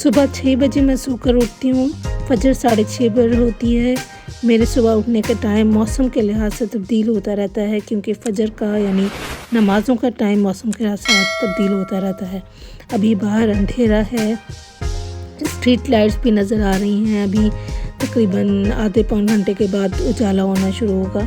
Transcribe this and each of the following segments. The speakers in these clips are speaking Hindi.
सुबह 6 बजे मैं सोकर उठती हूँ। फजर 6:30 पर होती है। मेरे सुबह उठने का टाइम मौसम के लिहाज से तब्दील होता रहता है, क्योंकि फजर का यानी नमाज़ों का टाइम मौसम के साथ तब्दील होता रहता है। अभी बाहर अंधेरा है, स्ट्रीट लाइट्स भी नज़र आ रही हैं। अभी तकरीबन आधे पौन घंटे के बाद उजाला होना शुरू होगा।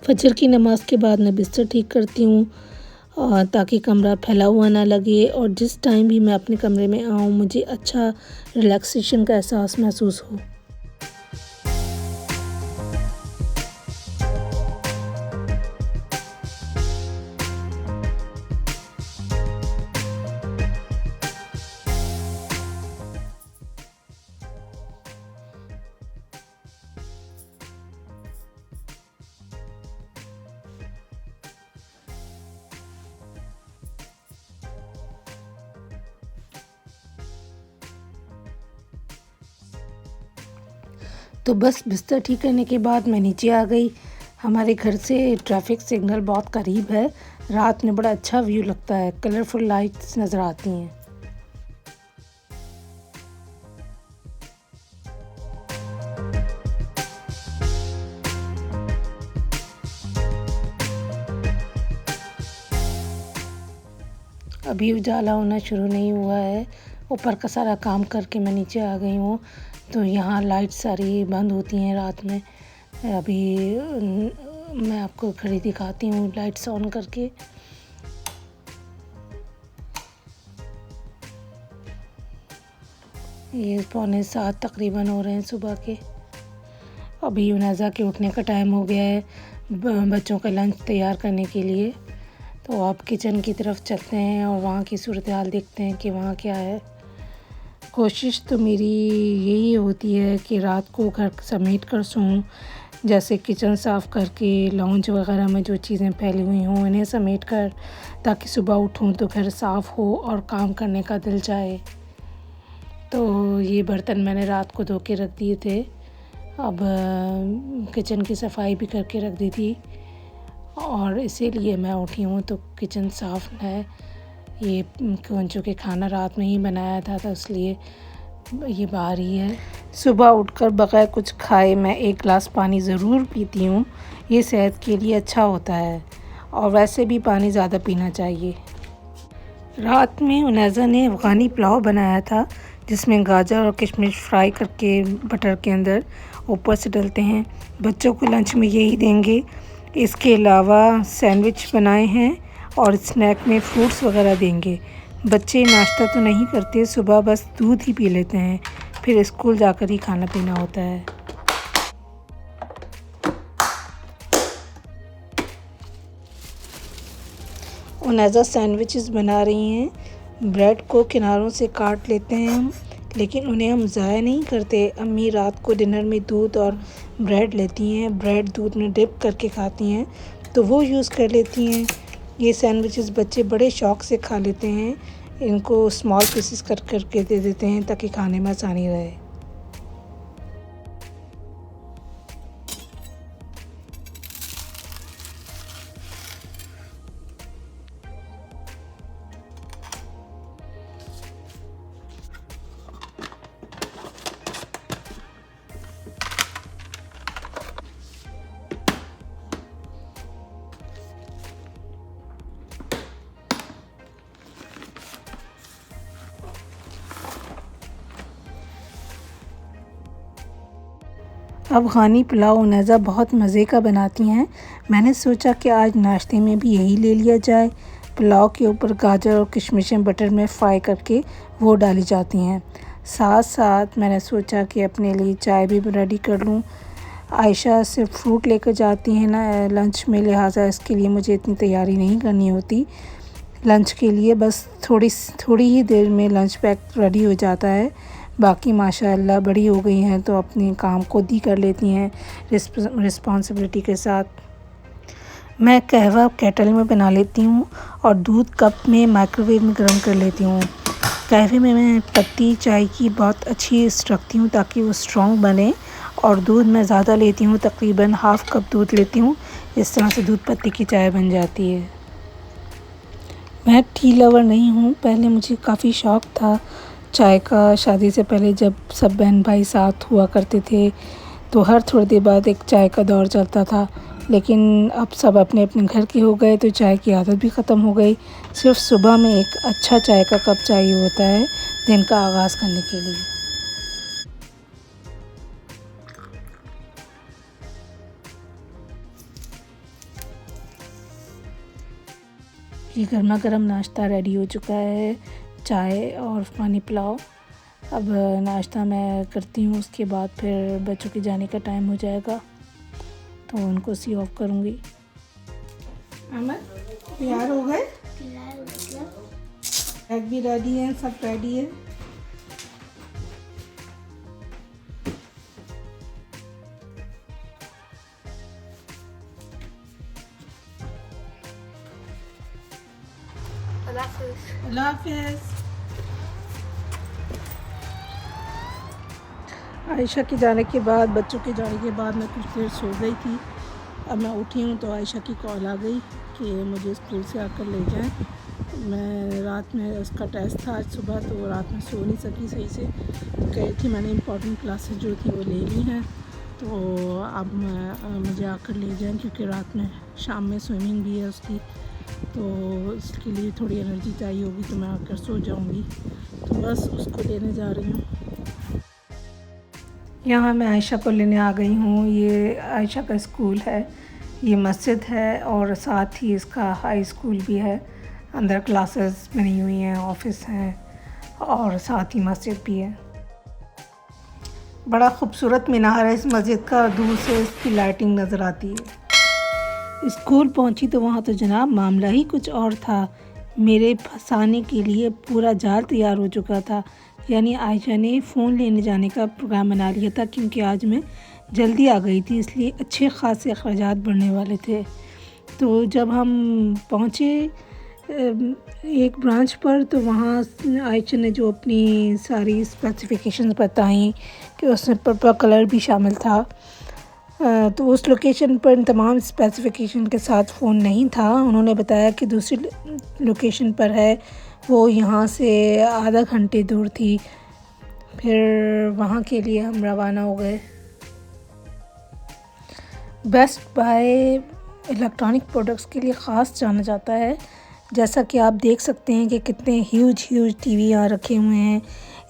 फजर की नमाज़ के बाद मैं बिस्तर ठीक करती हूँ ताकि कमरा फैला हुआ ना लगे, और जिस टाइम भी मैं अपने कमरे में आऊँ मुझे अच्छा रिलैक्सेशन का एहसास महसूस हो। तो बस बिस्तर ठीक करने के बाद मैं नीचे आ गई। हमारे घर से ट्रैफिक सिग्नल बहुत करीब है। रात में बड़ा अच्छा व्यू लगता है, कलरफुल लाइट्स नज़र आती हैं। अभी उजाला होना शुरू नहीं हुआ है। ऊपर का सारा काम करके मैं नीचे आ गई हूँ, तो यहाँ लाइट सारी बंद होती हैं रात में। अभी मैं आपको घड़ी दिखाती हूँ लाइट्स ऑन करके। ये 6:45 तकरीबन हो रहे हैं सुबह के। अभी युनाज़ा के उठने का टाइम हो गया है बच्चों का लंच तैयार करने के लिए। तो आप किचन की तरफ चलते हैं और वहाँ की सूरत हाल देखते हैं कि वहाँ क्या है। कोशिश तो मेरी यही होती है कि रात को घर समेट कर सोऊं, जैसे किचन साफ़ करके लाउंज वगैरह में जो चीज़ें फैली हुई हों इन्हें समेट कर, ताकि सुबह उठूं तो घर साफ़ हो और काम करने का दिल चाहे। तो ये बर्तन मैंने रात को धो के रख दिए थे। अब किचन की सफाई भी करके रख दी थी, और इसीलिए मैं उठी हूँ तो किचन साफ़ है। ये चूँकि खाना रात में ही बनाया था तो इसलिए ये बाहर ही है। सुबह उठकर बग़ैर कुछ खाए मैं 1 गिलास पानी ज़रूर पीती हूँ। ये सेहत के लिए अच्छा होता है, और वैसे भी पानी ज़्यादा पीना चाहिए। रात में उनाज़ा ने अफ़गानी पुलाव बनाया था, जिसमें गाजर और किशमिश फ्राई करके बटर के अंदर ऊपर से डलते हैं। बच्चों को लंच में यही देंगे। इसके अलावा सैंडविच बनाए हैं और स्नैक में फ्रूट्स वगैरह देंगे। बच्चे नाश्ता तो नहीं करते, सुबह बस दूध ही पी लेते हैं, फिर स्कूल जाकर ही खाना पीना होता है। उनाज़ा सैंडविचेस बना रही हैं। ब्रेड को किनारों से काट लेते हैं हम, लेकिन उन्हें हम ज़ाया नहीं करते। अम्मी रात को डिनर में दूध और ब्रेड लेती हैं, ब्रेड दूध में डिप करके खाती हैं, तो वो यूज़ कर लेती हैं। ये सैंडविचेस बच्चे बड़े शौक़ से खा लेते हैं। इनको स्मॉल पीसेस कर करके दे देते हैं ताकि खाने में आसानी रहे। अफ़गानी पुलाव उनाज़ा बहुत मज़े का बनाती हैं। मैंने सोचा कि आज नाश्ते में भी यही ले लिया जाए। पुलाव के ऊपर गाजर और किशमिशें बटर में फ्राई करके वो डाली जाती हैं। साथ साथ मैंने सोचा कि अपने लिए चाय भी रेडी कर लूँ। आयशा सिर्फ फ्रूट लेकर जाती हैं ना लंच में, लिहाजा इसके लिए मुझे इतनी तैयारी नहीं करनी होती। लंच के लिए बस थोड़ी ही देर में लंच पैक रेडी हो जाता है। बाकी माशाअल्लाह बड़ी हो गई हैं तो अपने काम खुद ही कर लेती हैं रिस्पॉन्सिबिलिटी के साथ। मैं कहवा केटल में बना लेती हूँ और दूध कप में माइक्रोवेव में गर्म कर लेती हूँ। कहवे में मैं पत्ती चाय की बहुत अच्छी रखती हूँ ताकि वो स्ट्रॉन्ग बने और दूध मैं ज़्यादा लेती हूँ, तकरीबन हाफ़ कप दूध लेती हूँ। इस तरह से दूध पत्ती की चाय बन जाती है। मैं टी लवर नहीं हूँ, पहले मुझे काफ़ी शौक़ था चाय का। शादी से पहले जब सब बहन भाई साथ हुआ करते थे तो हर थोड़ी देर बाद एक चाय का दौर चलता था, लेकिन अब सब अपने अपने घर के हो गए तो चाय की आदत भी ख़त्म हो गई। सिर्फ़ सुबह में एक अच्छा चाय का कप चाहिए होता है दिन का आगाज़ करने के लिए। ये गर्मा गर्म नाश्ता रेडी हो चुका है, चाय और पानी पुलाव। अब नाश्ता मैं करती हूँ, उसके बाद फिर बच्चों के जाने का टाइम हो जाएगा तो उनको सी ऑफ करूँगी। अमर तैयार हो गए? एग भी रेडी है, सब रेडी है। अल्लाह हाफ़िज़। आयशा के जाने के बाद, बच्चों के जाने के बाद मैं कुछ देर सो गई थी। अब मैं उठी हूँ तो आयशा की कॉल आ गई कि मुझे स्कूल से आकर ले जाएं। मैं रात में उसका टेस्ट था आज सुबह, तो रात में सो नहीं सकी सही से। कही थी मैंने इम्पॉर्टेंट क्लासेस जो थी वो ले ली हैं, तो अब मुझे आकर ले जाएं क्योंकि रात में शाम में स्विमिंग भी है उसकी, तो इसके लिए थोड़ी एनर्जी चाहिए होगी, तो मैं आकर सो जाऊंगी। तो बस उसको लेने जा रही हूँ। यहाँ मैं आयशा को लेने आ गई हूँ। ये आयशा का स्कूल है, ये मस्जिद है और साथ ही इसका हाई स्कूल भी है। अंदर क्लासेस बनी हुई हैं, ऑफिस हैं और साथ ही मस्जिद भी है। बड़ा खूबसूरत मीनार है इस मस्जिद का, दूर से इसकी लाइटिंग नज़र आती है। स्कूल पहुँची तो वहाँ तो जनाब मामला ही कुछ और था। मेरे फंसाने के लिए पूरा जाल तैयार हो चुका था। यानी आयशा ने फ़ोन लेने जाने का प्रोग्राम बना लिया था, क्योंकि आज मैं जल्दी आ गई थी, इसलिए अच्छे ख़ासे अखराजात बढ़ने वाले थे। तो जब हम पहुँचे एक ब्रांच पर, तो वहाँ आयशा ने जो अपनी सारी स्पेसिफ़िकेशंस बताई कि उसमें पर्पल कलर भी शामिल था, तो उस लोकेशन पर तमाम स्पेसिफ़िकेशन के साथ फ़ोन नहीं था। उन्होंने बताया कि दूसरी लोकेशन पर है, वो यहाँ से आधा घंटे दूर थी। फिर वहाँ के लिए हम रवाना हो गए। बेस्ट बाय इलेक्ट्रॉनिक प्रोडक्ट्स के लिए ख़ास जाना जाता है। जैसा कि आप देख सकते हैं कि कितने ह्यूज टीवी यहाँ रखे हुए हैं।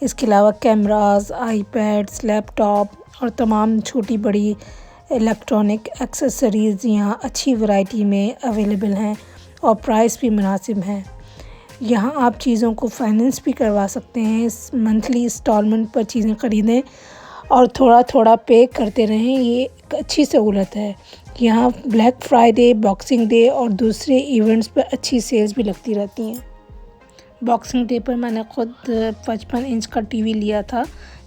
इसके अलावा कैमरास, आईपैड्स, लैपटॉप और तमाम छोटी बड़ी इलेक्ट्रॉनिक एक्सेसरीज़ यहाँ अच्छी वैरायटी में अवेलेबल हैं और प्राइस भी मुनासिब हैं। यहाँ आप चीज़ों को फाइनेंस भी करवा सकते हैं। मंथली इंस्टॉलमेंट पर चीज़ें ख़रीदें और थोड़ा थोड़ा पे करते रहें। ये एक अच्छी सहूलत है। यहाँ ब्लैक फ्राइडे, बॉक्सिंग डे और दूसरे इवेंट्स पर अच्छी सेल्स भी लगती रहती हैं। बॉक्सिंग डे पर मैंने ख़ुद 55 इंच का टीवी लिया था,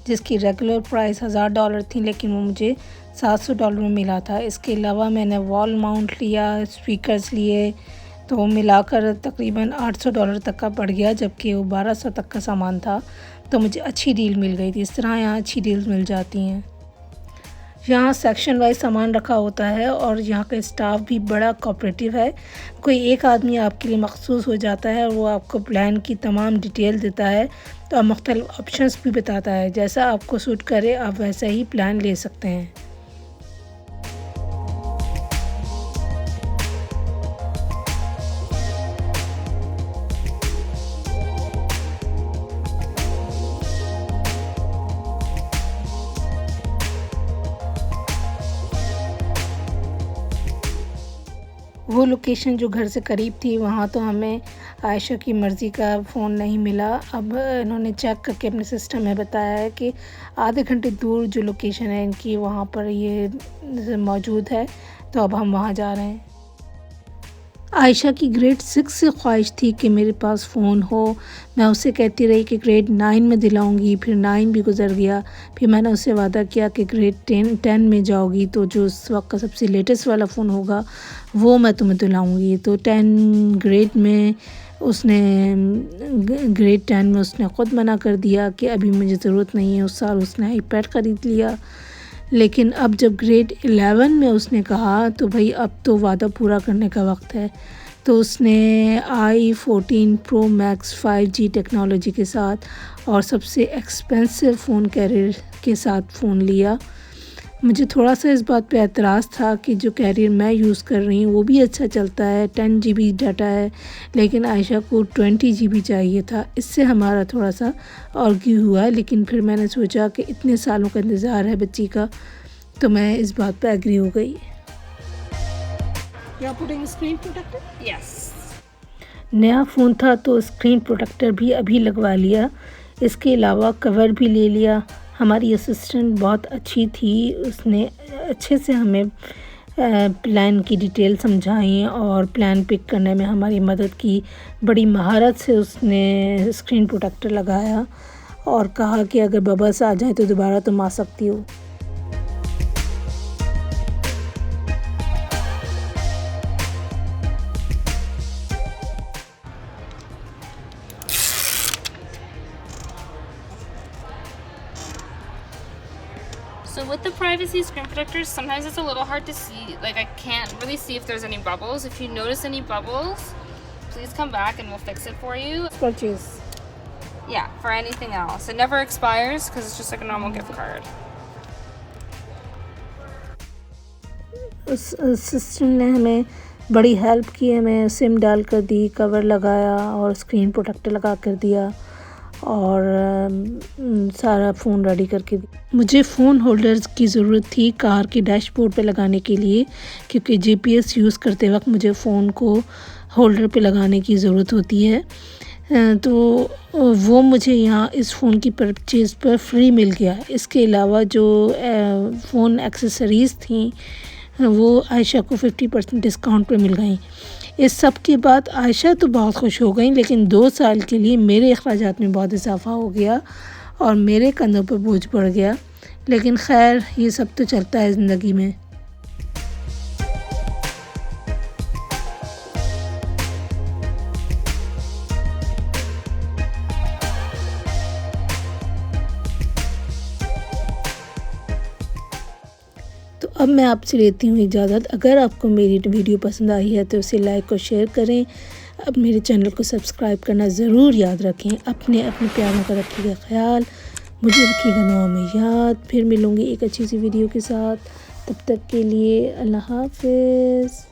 जिसकी रेगुलर प्राइस $1000 थी, लेकिन वो मुझे $700 में मिला था। इसके अलावा मैंने वॉल माउंट लिया, स्पीकर्स लिए, तो मिलाकर तकरीबन $800 तक का पड़ गया, जबकि वो 1200 तक का सामान था। तो मुझे अच्छी डील मिल गई थी। इस तरह यहाँ अच्छी डील्स मिल जाती हैं। यहाँ सेक्शन वाइज सामान रखा होता है और यहाँ का स्टाफ भी बड़ा कोऑपरेटिव है। कोई एक आदमी आपके लिए मखसूस हो जाता है और वो आपको प्लान की तमाम डिटेल देता है, तो मुख्तलिफ ऑप्शंस भी बताता है। जैसा आपको सूट करे आप वैसा ही प्लान ले सकते हैं। वो लोकेशन जो घर से करीब थी, वहाँ तो हमें आयशा की मर्ज़ी का फ़ोन नहीं मिला। अब इन्होंने चेक करके अपने सिस्टम में बताया है कि आधे घंटे दूर जो लोकेशन है इनकी, वहाँ पर ये मौजूद है। तो अब हम वहाँ जा रहे हैं। आयशा की ग्रेड 6 से ख्वाहिश थी कि मेरे पास फ़ोन हो। मैं उससे कहती रही कि ग्रेड 9 में दिलाऊंगी, फिर 9 भी गुज़र गया। फिर मैंने उससे वादा किया कि ग्रेड 10 में जाओगी तो जो उस वक्त का सबसे लेटेस्ट वाला फ़ोन होगा वो मैं तुम्हें दिलाऊंगी। तो 10 ग्रेड में उसने ग्रेड 10 में उसने ख़ुद मना कर दिया कि अभी मुझे ज़रूरत नहीं है। उस साल उसने आईपैड ख़रीद लिया। लेकिन अब जब ग्रेड 11 में उसने कहा तो भाई अब तो वादा पूरा करने का वक्त है। तो उसने i14 Pro Max 5G technology के साथ और सबसे एक्सपेंसिव फ़ोन कैरियर के साथ फ़ोन लिया। मुझे थोड़ा सा इस बात पे एतराज़ था कि जो कैरियर मैं यूज़ कर रही हूँ वो भी अच्छा चलता है, 10 GB डाटा है, लेकिन आयशा को 20 GB चाहिए था। इससे हमारा थोड़ा सा आर्ग्यू हुआ, लेकिन फिर मैंने सोचा कि इतने सालों का इंतज़ार है बच्ची का, तो मैं इस बात पे एग्री हो गई। You're putting screen protector? Yes. नया फ़ोन था तो स्क्रीन प्रोटेक्टर भी अभी लगवा लिया, इसके अलावा कवर भी ले लिया। हमारी असिस्टेंट बहुत अच्छी थी, उसने अच्छे से हमें प्लान की डिटेल समझाई और प्लान पिक करने में हमारी मदद की। बड़ी महारत से उसने स्क्रीन प्रोटेक्टर लगाया और कहा कि अगर बबल्स आ जाए तो दोबारा तुम आ सकती हो। So with the privacy screen protectors, sometimes it's a little hard to see. Like I can't really see if there's any bubbles. If you notice any bubbles, please come back and we'll fix it for you. Purchase. Yeah, for anything else. It never expires because it's just like a normal gift card. उस असिस्टेंट ने हमें बड़ी हेल्प की, हमें सिम डाल कर दी, कवर लगाया और स्क्रीन प्रोटेक्टर लगा कर दिया और सारा फ़ोन रेडी करके दी। मुझे फ़ोन होल्डर्स की ज़रूरत थी कार के डैशबोर्ड पे लगाने के लिए, क्योंकि GPS यूज़ करते वक्त मुझे फ़ोन को होल्डर पे लगाने की ज़रूरत होती है। तो वो मुझे यहाँ इस फ़ोन की परचेज़ पर फ्री मिल गया। इसके अलावा जो फ़ोन एक्सेसरीज़ थी वो आयशा को 50% डिस्काउंट पे मिल गई। इस सब के बाद आयशा तो बहुत खुश हो गई, लेकिन 2 साल के लिए मेरे अखराजात में बहुत इजाफ़ा हो गया और मेरे कंधों पर बोझ बढ़ गया। लेकिन खैर ये सब तो चलता है ज़िंदगी में। तो अब मैं आपसे लेती हूँ इजाज़त। अगर आपको मेरी वीडियो पसंद आई है तो उसे लाइक और शेयर करें। अब मेरे चैनल को सब्सक्राइब करना ज़रूर याद रखें। अपने प्यारों का रखिएगा ख्याल, मुझे रखिएगा दुआ में याद। फिर मिलूँगी एक अच्छी सी वीडियो के साथ, तब तक के लिए अल्लाह हाफ़िज़।